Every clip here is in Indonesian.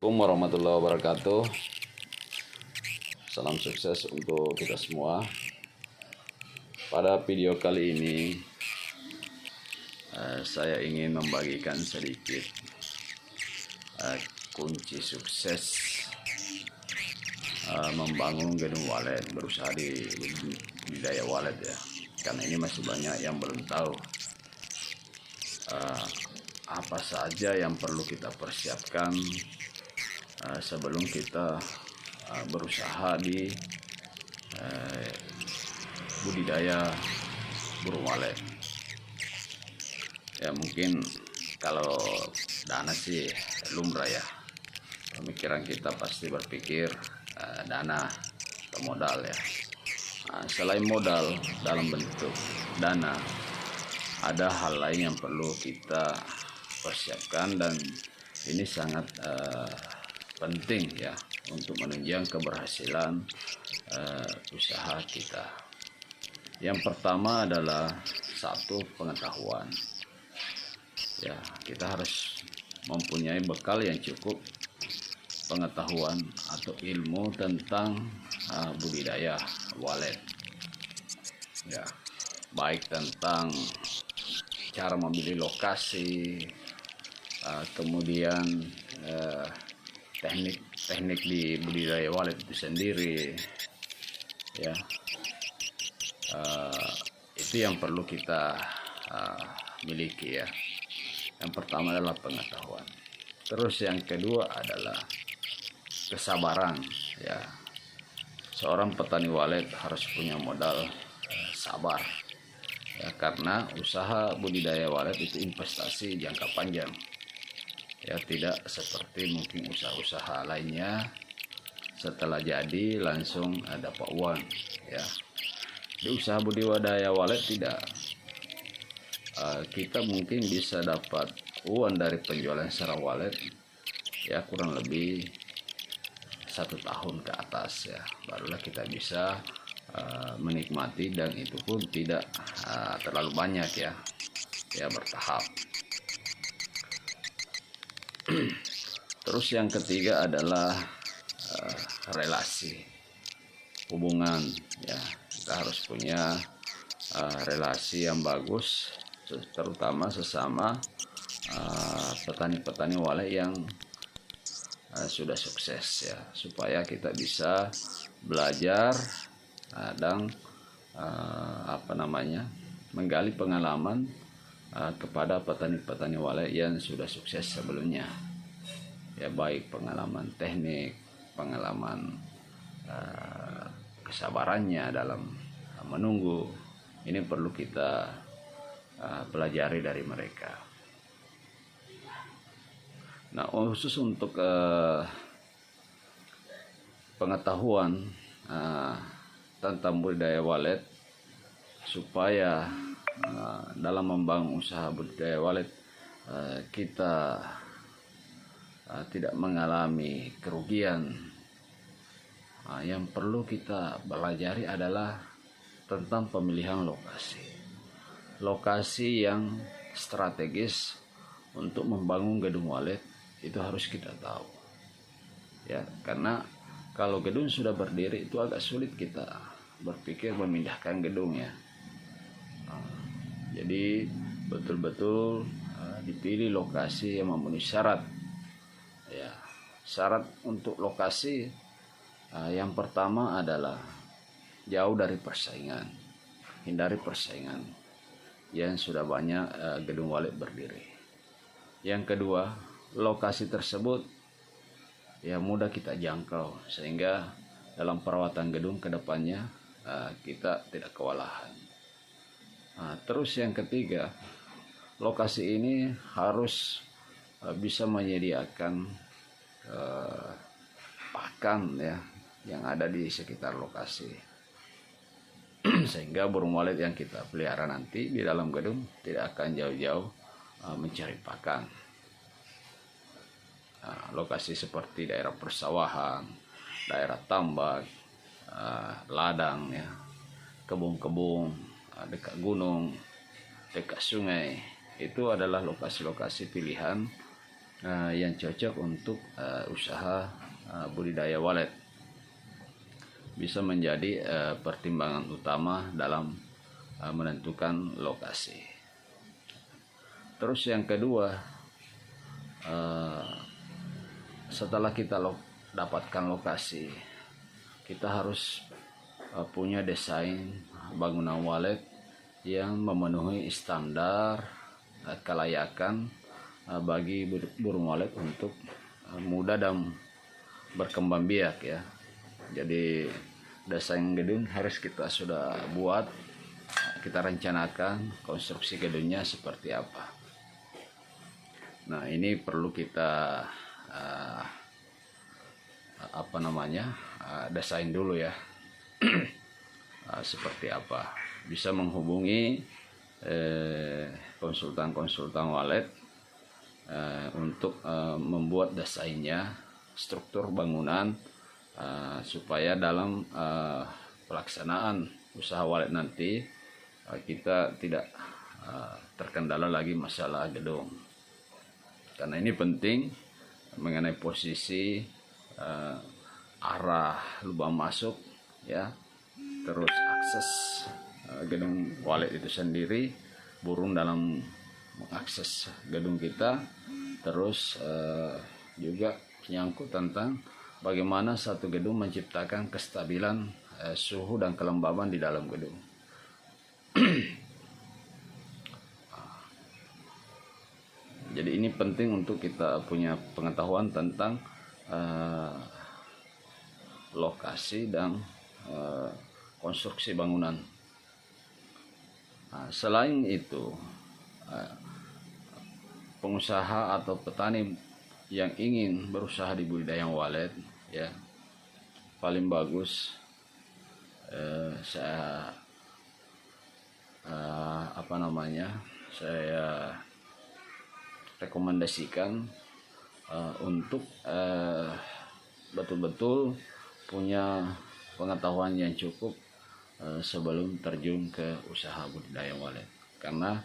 Assalamualaikum warahmatullahi wabarakatuh. Salam sukses untuk kita semua. Pada video kali ini saya ingin membagikan sedikit kunci sukses membangun gedung walet, berusaha di budidaya walet ya. Karena ini masih banyak yang belum tahu apa saja yang perlu kita persiapkan sebelum kita berusaha di budidaya burung walet. Ya mungkin kalau dana sih lumrah ya, pemikiran kita pasti berpikir dana atau modal ya. Selain modal dalam bentuk dana, ada hal lain yang perlu kita persiapkan, dan ini sangat penting ya untuk menunjang keberhasilan usaha kita. Yang pertama adalah satu, pengetahuan. Ya, kita harus mempunyai bekal yang cukup, pengetahuan atau ilmu tentang budidaya walet. Ya, baik tentang cara memilih lokasi, kemudian teknik di budidaya walet itu sendiri ya. Itu yang perlu kita miliki ya. Yang pertama adalah pengetahuan. Terus yang kedua adalah kesabaran ya. Seorang petani walet harus punya modal sabar ya, karena usaha budidaya walet itu investasi jangka panjang ya, tidak seperti mungkin usaha-usaha lainnya setelah jadi langsung dapat uang ya. Di usaha budidaya walet tidak, kita mungkin bisa dapat uang dari penjualan sarang walet ya kurang lebih 1 tahun ke atas ya, barulah kita bisa menikmati, dan itu pun tidak terlalu banyak ya, bertahap. Terus yang ketiga adalah relasi, hubungan ya. Kita harus punya relasi yang bagus, terutama sesama petani-petani walet yang sudah sukses ya, supaya kita bisa belajar dan menggali pengalaman kepada petani-petani walet yang sudah sukses sebelumnya ya, baik pengalaman teknik, pengalaman kesabarannya dalam menunggu. Ini perlu kita pelajari dari mereka. Nah, khusus untuk pengetahuan tentang budidaya walet, supaya dalam membangun usaha budidaya walet kita tidak mengalami kerugian, yang perlu kita pelajari adalah tentang pemilihan lokasi yang strategis untuk membangun gedung walet. Itu harus kita tahu ya, karena kalau gedung sudah berdiri itu agak sulit kita berpikir memindahkan gedung ya. Jadi betul-betul dipilih lokasi yang memenuhi syarat ya. Syarat untuk lokasi yang pertama adalah jauh dari persaingan, hindari persaingan yang sudah banyak gedung walet berdiri. Yang kedua, lokasi tersebut ya mudah kita jangkau, sehingga dalam perawatan gedung ke depannya kita tidak kewalahan. Terus yang ketiga, lokasi ini harus bisa menyediakan pakan ya yang ada di sekitar lokasi, sehingga burung walet yang kita pelihara nanti di dalam gedung tidak akan jauh-jauh mencari pakan. Lokasi seperti daerah persawahan, daerah tambak, ladang ya, kebun-kebun, dekat gunung, dekat sungai, itu adalah lokasi-lokasi pilihan yang cocok untuk usaha budidaya walet, bisa menjadi pertimbangan utama dalam menentukan lokasi. Terus yang kedua, setelah kita dapatkan lokasi, kita harus punya desain bangunan walet yang memenuhi standar kelayakan bagi burung walet untuk mudah dan berkembang biak ya. Jadi desain gedung harus kita sudah buat, kita rencanakan konstruksi gedungnya seperti apa. Nah, ini perlu kita desain dulu ya. Seperti apa, bisa menghubungi konsultan walet untuk membuat desainnya, struktur bangunan, supaya dalam pelaksanaan usaha walet nanti kita tidak terkendala lagi masalah gedung. Karena ini penting mengenai posisi, arah lubang masuk ya, terus akses gedung walet itu sendiri, burung dalam mengakses gedung kita, terus juga menyangkut tentang bagaimana satu gedung menciptakan kestabilan suhu dan kelembaban di dalam gedung. Jadi ini penting untuk kita punya pengetahuan tentang lokasi dan konstruksi bangunan. Nah, selain itu, pengusaha atau petani yang ingin berusaha di budidaya walet ya, paling bagus saya rekomendasikan untuk betul-betul punya pengetahuan yang cukup sebelum terjun ke usaha budidaya walet. Karena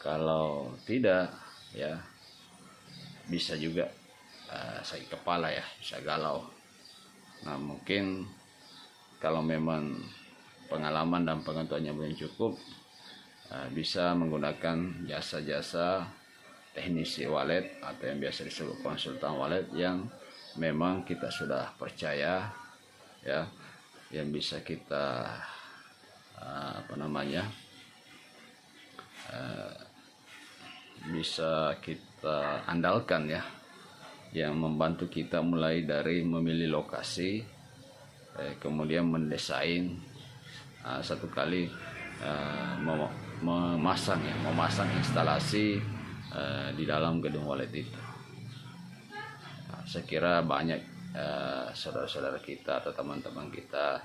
kalau tidak ya, bisa juga sakit kepala ya, bisa galau. Nah, mungkin kalau memang pengalaman dan pengetahuannya belum cukup, bisa menggunakan jasa-jasa teknisi walet atau yang biasa disebut konsultan walet, yang memang kita sudah percaya ya, yang bisa kita bisa kita andalkan ya, yang membantu kita mulai dari memilih lokasi, kemudian mendesain, satu kali memasang instalasi di dalam gedung walet itu. Saya kira banyak saudara-saudara kita atau teman-teman kita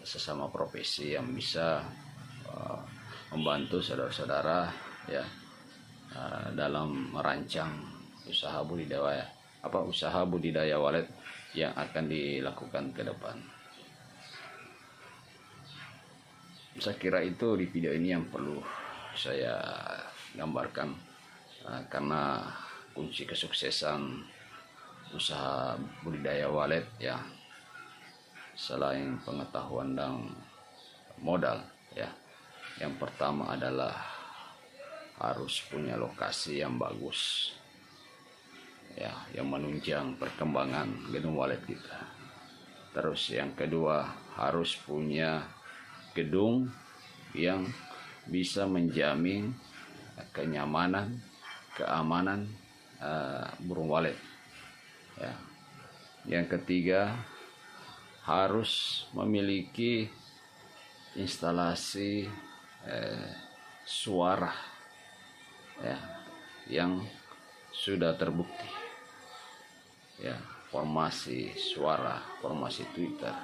sesama profesi yang bisa membantu saudara-saudara ya dalam merancang usaha budidaya walet yang akan dilakukan ke depan. Saya kira itu di video ini yang perlu saya gambarkan, karena kunci kesuksesan usaha budidaya walet ya, selain pengetahuan dan modal ya, yang pertama adalah harus punya lokasi yang bagus ya, yang menunjang perkembangan gedung walet kita. Terus yang kedua, harus punya gedung yang bisa menjamin kenyamanan, keamanan burung walet ya. Yang ketiga, harus memiliki instalasi suara ya, yang sudah terbukti ya, formasi suara, formasi Twitter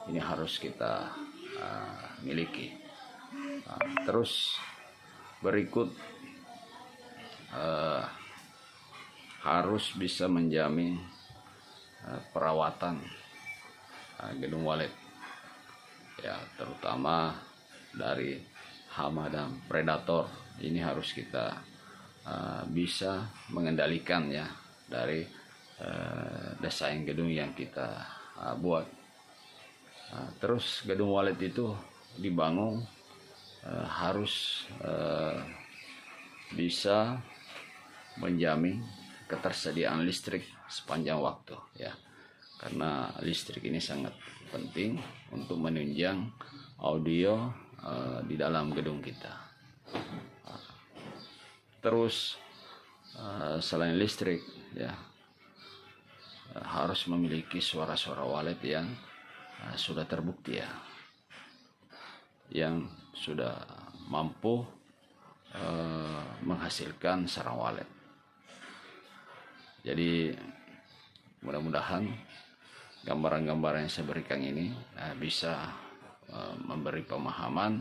ini harus kita miliki. Terus berikut, harus bisa menjamin perawatan gedung walet ya, terutama dari hama dan predator. Ini harus kita bisa mengendalikan ya dari desain gedung yang kita buat. Terus gedung wallet itu dibangun harus bisa menjamin ketersediaan listrik sepanjang waktu ya, karena listrik ini sangat penting untuk menunjang audio di dalam gedung kita. Terus selain listrik ya, harus memiliki suara-suara wallet yang sudah terbukti ya, yang sudah mampu menghasilkan sarang wallet. Jadi mudah-mudahan gambaran-gambaran yang saya berikan ini bisa memberi pemahaman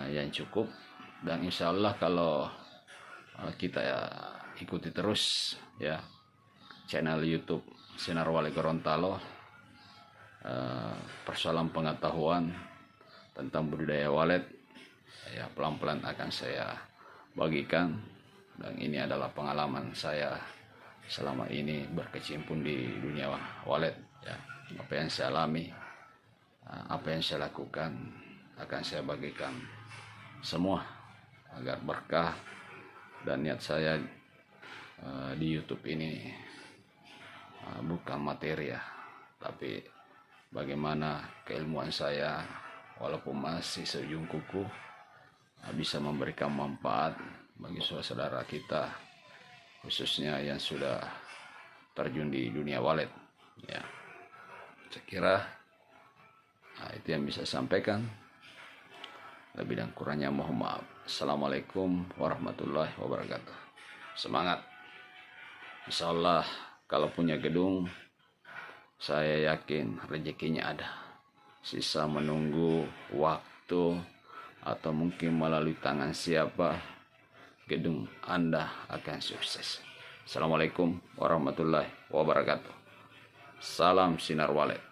yang cukup, dan insya Allah kalau kita ikuti terus ya channel YouTube Sinar Wallet Gorontalo, persoalan pengetahuan tentang budidaya wallet ya pelan-pelan akan saya bagikan, dan ini adalah pengalaman saya selama ini berkecimpung di dunia wallet ya. Apa yang saya alami, apa yang saya lakukan akan saya bagikan semua agar berkah, dan niat saya di YouTube ini bukan materi ya, tapi bagaimana keilmuan saya walaupun masih seujung kuku bisa memberikan manfaat bagi saudara kita, khususnya yang sudah terjun di dunia wallet ya. Saya kira itu yang bisa saya sampaikan. Lebih dan kurangnya mohon maaf. Assalamualaikum warahmatullahi wabarakatuh. Semangat. Insya Allah kalau punya gedung, saya yakin rezekinya ada. Sisa menunggu waktu atau mungkin melalui tangan siapa, gedung Anda akan sukses. Assalamualaikum warahmatullahi wabarakatuh. Salam Sinar Wallet.